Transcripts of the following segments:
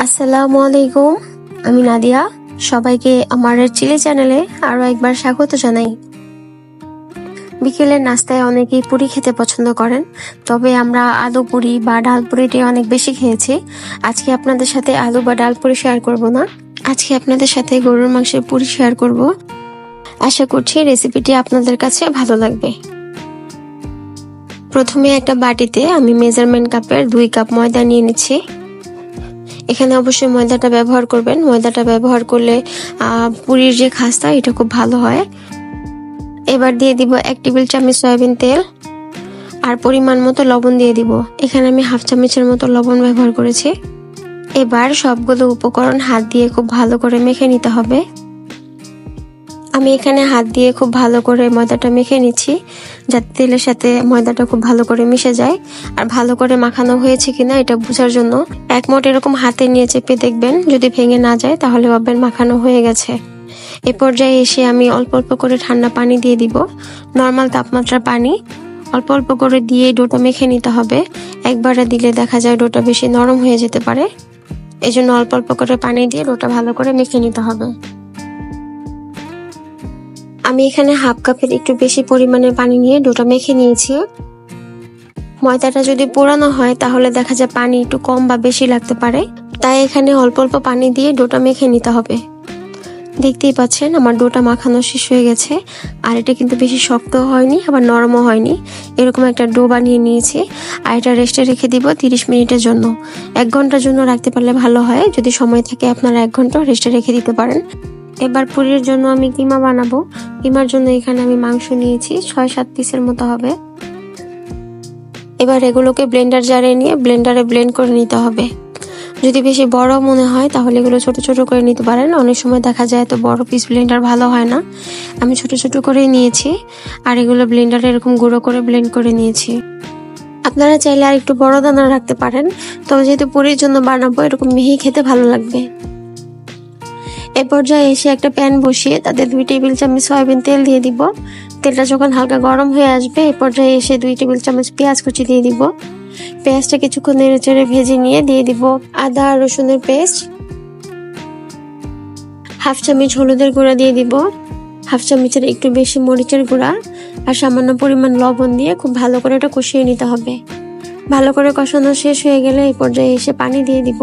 আসসালামু আলাইকুম, আমি নাদিয়া। সবাইকে আমার চিলি চ্যানেলে আরো একবার স্বাগত জানাই। বিকেলের নাস্তায় অনেকেই পুরি খেতে পছন্দ করেন, তবে আমরা আলু পুরি বা ডাল পুরিটি অনেক বেশি খেয়েছি। আজকে আপনাদের সাথে আলু বা ডাল পুরি শেয়ার করব না, আজকে আপনাদের সাথে গরুর মাংসের পুরি শেয়ার করব। আশা করছি রেসিপিটি আপনাদের কাছে ভালো লাগবে। প্রথমে একটা বাটিতে আমি মেজারমেন্ট কাপের 2 কাপ ময়দা নিয়ে নিচ্ছি। এখানে অবশ্যই ময়দাটা ব্যবহার করবেন। ময়দাটা ব্যবহার করলে পুরির যে খাস্তা এটা খুব ভালো হয়। এবার দিয়ে দিব 1 টেবিল চামচ সয়াবিন তেল আর পরিমাণ মতো লবণ দিয়ে দিব। এখানে আমি হাফ চামচের মতো লবণ ব্যবহার করেছি। এবার সবগুলো উপকরণ হাত দিয়ে খুব ভালো করে মেখে নিতে হবে। আমি এখানে হাত দিয়ে খুব ভালো করে ময়দাটা মেখে নিচ্ছি, যাতে তেলের সাথে ময়দাটা খুব ভালো করে মিশে যায়। আর ভালো করে মাখানো হয়েছে কিনা এটা বোঝার জন্য এক মুঠ এরকম হাতে নিয়ে চেপে দেখবেন, যদি ভেঙে না যায় তাহলে ভাববেন মাখানো হয়ে গেছে। এ পর্যায়ে এসে আমি অল্প অল্প করে ঠান্ডা পানি দিয়ে দিব, নর্মাল তাপমাত্রার পানি। অল্প অল্প করে দিয়ে ডোটা মেখে নিতে হবে। একবারে দিলে দেখা যায় ডোটা বেশি নরম হয়ে যেতে পারে, এজন্য অল্প অল্প করে পানি দিয়ে ডোটা ভালো করে মেখে নিতে হবে। আমি এখানে হাফ কাপের একটু বেশি পরিমাণে পানি নিয়ে ডোটা মেখে নিয়েছি। ময়দাটা যদি পোড়ানো হয় তাহলে দেখা যায় পানি একটু কম বা বেশি লাগতে পারে, তাই এখানে অল্প অল্প পানি দিয়ে ডোটা মেখে নিতে হবে। দেখতেই পাচ্ছেন আমার ডোটা মাখানো শেষ হয়ে গেছে। আর এটা কিন্তু বেশি শক্ত হয়নি আবার নরমও হয়নি, এরকম একটা ডো বানিয়ে নিয়েছি। আর এটা রেস্টে রেখে দিব 30 মিনিটের জন্য। 1 ঘন্টার জন্য রাখতে পারলে ভালো হয়, যদি সময় থাকে আপনারা 1 ঘন্টা রেস্টে রেখে দিতে পারেন। এবার পুরির জন্য আমি কিমা বানাবো। কিমার জন্য এখানে আমি মাংস নিয়েছি, 6-7 পিসের মতো হবে। এবার এগুলোকে ব্লেন্ডার জারে নিয়ে ব্লেন্ডারে ব্লেন্ড করে নিতে হবে। যদি বেশি বড় মনে হয় তাহলে এগুলো ছোট ছোট করে নিতে পারেন। অনেক সময় দেখা যায় তো বড় পিস ব্লেন্ডার ভালো হয় না, আমি ছোট ছোট করে নিয়েছি। আর এগুলো ব্লেন্ডারে এরকম গুঁড়ো করে ব্লেন্ড করে নিয়েছি। আপনারা চাইলে আর একটু বড় দানা রাখতে পারেন, তবে যেহেতু পুরির জন্য বানাবো এরকম মিহি খেতে ভালো লাগবে। এ পর্যায়ে এসে একটা প্যান বসিয়ে তাতে 2 টেবিল চামচ সয়াবিন তেল দিয়ে দিব। তেলটা যখন হালকা গরম হয়ে আসবে এ পর্যায়ে এসে 2 টেবিল চামচ পেঁয়াজ কুচি দিয়ে দিব। পেঁয়াজটা কিছুক্ষণ নেড়েচেড়ে ভেজে নিয়ে দিয়ে দিব আদা আর রসুনের পেস্ট, হাফ চামচ হলুদের গুঁড়া দিয়ে দিব, হাফ চামচের একটু বেশি মরিচের গুঁড়া আর সামান্য পরিমাণ লবণ দিয়ে খুব ভালো করে এটা কষিয়ে নিতে হবে। ভালো করে কষানো শেষ হয়ে গেলে এই পর্যায়ে এসে পানি দিয়ে দিব।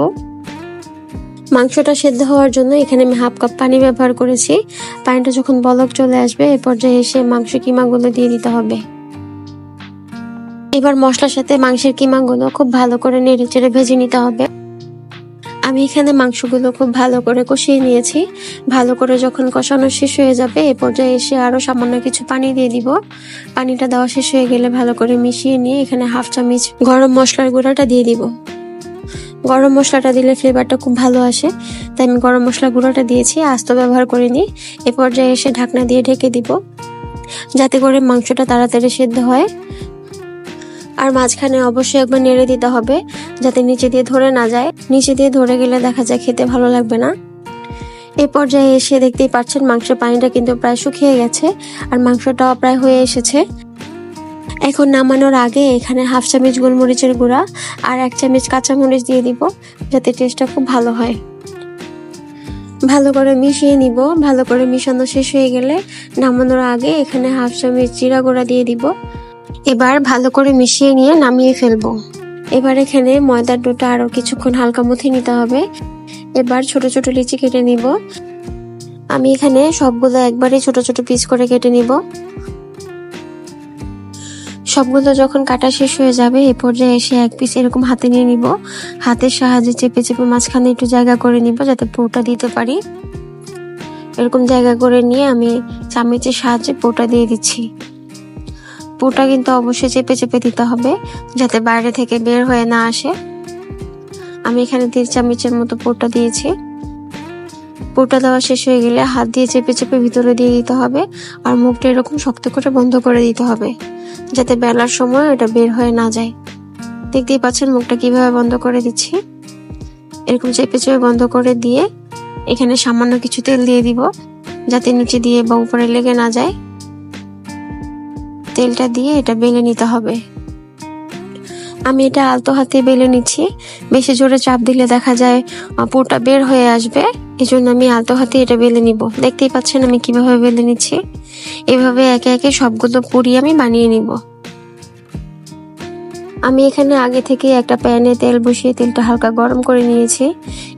মাংসটা সেদ্ধ হওয়ার জন্য এখানে আমি হাফ কাপ পানি ব্যবহার করেছি। পানিটা যখন বলক চলে আসবে এ পর্যায়ে এসে মাংস কিমাগুলো দিয়ে দিতে হবে। এবার মশলার সাথে মাংসের কিমাগুলো খুব ভালো করে নেড়েচেড়ে ভেজে নিতে হবে। আমি এখানে মাংসগুলো খুব ভালো করে কষিয়ে নিয়েছি। ভালো করে যখন কষানো শেষ হয়ে যাবে এ পর্যায়ে এসে আরো সামান্য কিছু পানি দিয়ে দিব। পানিটা দেওয়া শেষ হয়ে গেলে ভালো করে মিশিয়ে নিয়ে এখানে হাফ চামচ গরম মশলার গুঁড়াটা দিয়ে দিব। গরম মশলাটা দিলে ফ্লেভারটা খুব ভালো আসে, তাই আমি গরম মশলা গুঁড়োটা দিয়েছি, আস্ত ব্যবহার করিনি। এ পর্যায়ে এসে ঢাকনা দিয়ে ঢেকে দিব, যাতে করে মাংসটা তাড়াতাড়ি সেদ্ধ হয়। আর মাঝখানে অবশ্যই একবার নেড়ে দিতে হবে, যাতে নিচে দিয়ে ধরে না যায়। নিচে দিয়ে ধরে গেলে দেখা যায় খেতে ভালো লাগবে না। এ পর্যায়ে এসে দেখতেই পাচ্ছেন মাংসের পানিটা কিন্তু প্রায় শুকিয়ে গেছে আর মাংসটাও প্রায় হয়ে এসেছে। এখন নামানোর আগে এখানে হাফ চামচ গোলমরিচের গুঁড়া আর 1 চামচ কাঁচামরিচ দিয়ে দিব, যাতে টেস্টটা খুব ভালো হয়। ভালো করে মিশিয়ে নিব। ভালো করে মিশানো শেষ হয়ে গেলে নামানোর আগে এখানে হাফ চামচ জিরা গুঁড়া দিয়ে দিব। এবার ভালো করে মিশিয়ে নিয়ে নামিয়ে ফেলবো। এবার এখানে ময়দার ডোটা আরো কিছুক্ষণ হালকা মথে নিতে হবে। এবার ছোট ছোট লিচি কেটে নিব। আমি এখানে সবগুলো একবারে ছোট ছোট পিস করে কেটে নিব। সবগুলো যখন কাটা শেষ হয়ে যাবে এ পর্যায়ে এসে 1 পিস এরকম হাতে নিয়ে নিব। হাতের সাহায্যে চেপে চেপে মাঝখানে একটু জায়গা করে নিব, যাতে পুরোটা দিতে পারি। এরকম জায়গা করে নিয়ে আমি চামচের সাহায্যে পুরোটা দিয়ে দিচ্ছি। পুরোটা কিন্তু অবশ্যই চেপে চেপে দিতে হবে, যাতে বাইরে থেকে বের হয়ে না আসে। আমি এখানে 3 চামচের মতো পুরোটা দিয়েছি। পুরোটা দেওয়া শেষ হয়ে গেলে হাত দিয়ে চেপে চেপে ভিতরে দিয়ে দিতে হবে আর মুখটা এরকম শক্ত করে বন্ধ করে দিতে হবে, যাতে বেলার সময় এটা বের হয়ে না যায়। দেখতেই পাচ্ছেন মুখটা কিভাবে বন্ধ করে দিচ্ছি। এরকম চেপে চেপে বন্ধ করে দিয়ে এখানে সামান্য কিছু তেল দিয়ে দিব, যাতে নিচে দিয়ে বা উপরে লেগে না যায়। তেলটা দিয়ে এটা বেলে নিতে হবে। আমি এটা আলতো হাতে বেলে নিচ্ছি। বেশি জোরে চাপ দিলে দেখা যায় পুরটা বের হয়ে আসবে, এজন্য আমি আলতো হাতে এটা বেলে নিব। দেখতেই পাচ্ছেন আমি কিভাবে বেলে নিচ্ছি। এভাবে একে একে সবগুলো পুরি আমি বানিয়ে নিব। আমি এখানে আগে থেকে একটা প্যানে তেল বসিয়ে তেলটা হালকা গরম করে নিয়েছি।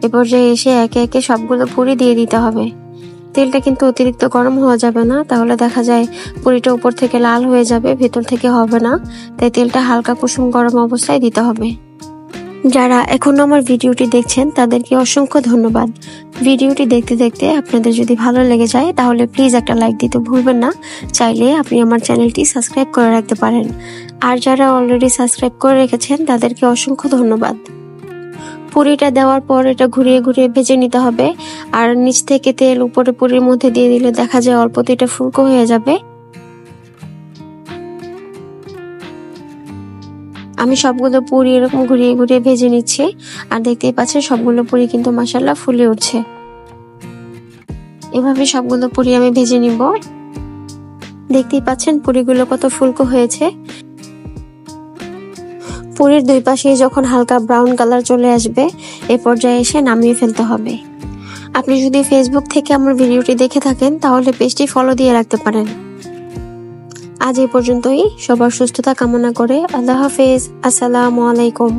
এ পর্যায়ে এসে একে একে সবগুলো পুরি দিয়ে দিতে হবে। তেলটা কিন্তু অতিরিক্ত গরম হওয়া যাবে না, তাহলে দেখা যায় পুরিটা উপর থেকে লাল হয়ে যাবে, ভেতর থেকে হবে না। তাই তেলটা হালকা কুসুম গরম অবস্থায় দিতে হবে। যারা এখনো আমার ভিডিওটি দেখছেন তাদেরকে অসংখ্য ধন্যবাদ। ভিডিওটি দেখতে দেখতে আপনাদের যদি ভালো লেগে যায় তাহলে প্লিজ একটা লাইক দিতে ভুলবেন না। চাইলে আপনি আমার চ্যানেলটি সাবস্ক্রাইব করে রাখতে পারেন। আর যারা অলরেডি সাবস্ক্রাইব করে রেখেছেন তাদেরকে অসংখ্য ধন্যবাদ। পুরিটা দেওয়ার পর এটা ঘুরিয়ে ঘুরিয়ে ভেজে নিতে হবে। আর নিচ থেকে তেল উপরে পুরির মধ্যে দিয়ে দিলে দেখা যায় অল্পতে এটা ফুলকো হয়ে যাবে। আমি সবগুলো পুরি এরকম ঘুরিয়ে ঘুরিয়ে ভেজে নিচ্ছি। আর দেখতেই পাচ্ছেন সবগুলো পুরি কিন্তু মাশাআল্লাহ ফুলে উঠছে। এভাবে সবগুলো পুরি আমি ভেজে নিব। দেখতেই পাচ্ছেন পুরিগুলো কত ফুলকো হয়েছে। পুরির দুই পাশে যখন হালকা ব্রাউন কালার চলে আসবে এ পর্যায়ে এসে নামিয়ে ফেলতে হবে। আপনি যদি ফেসবুক থেকে আমার ভিডিওটি দেখে থাকেন তাহলে পেজটি ফলো দিয়ে রাখতে পারেন। আজ এই পর্যন্তই। সবার সুস্থতা কামনা করে আল্লাহ হাফেজ। আসসালামু আলাইকুম।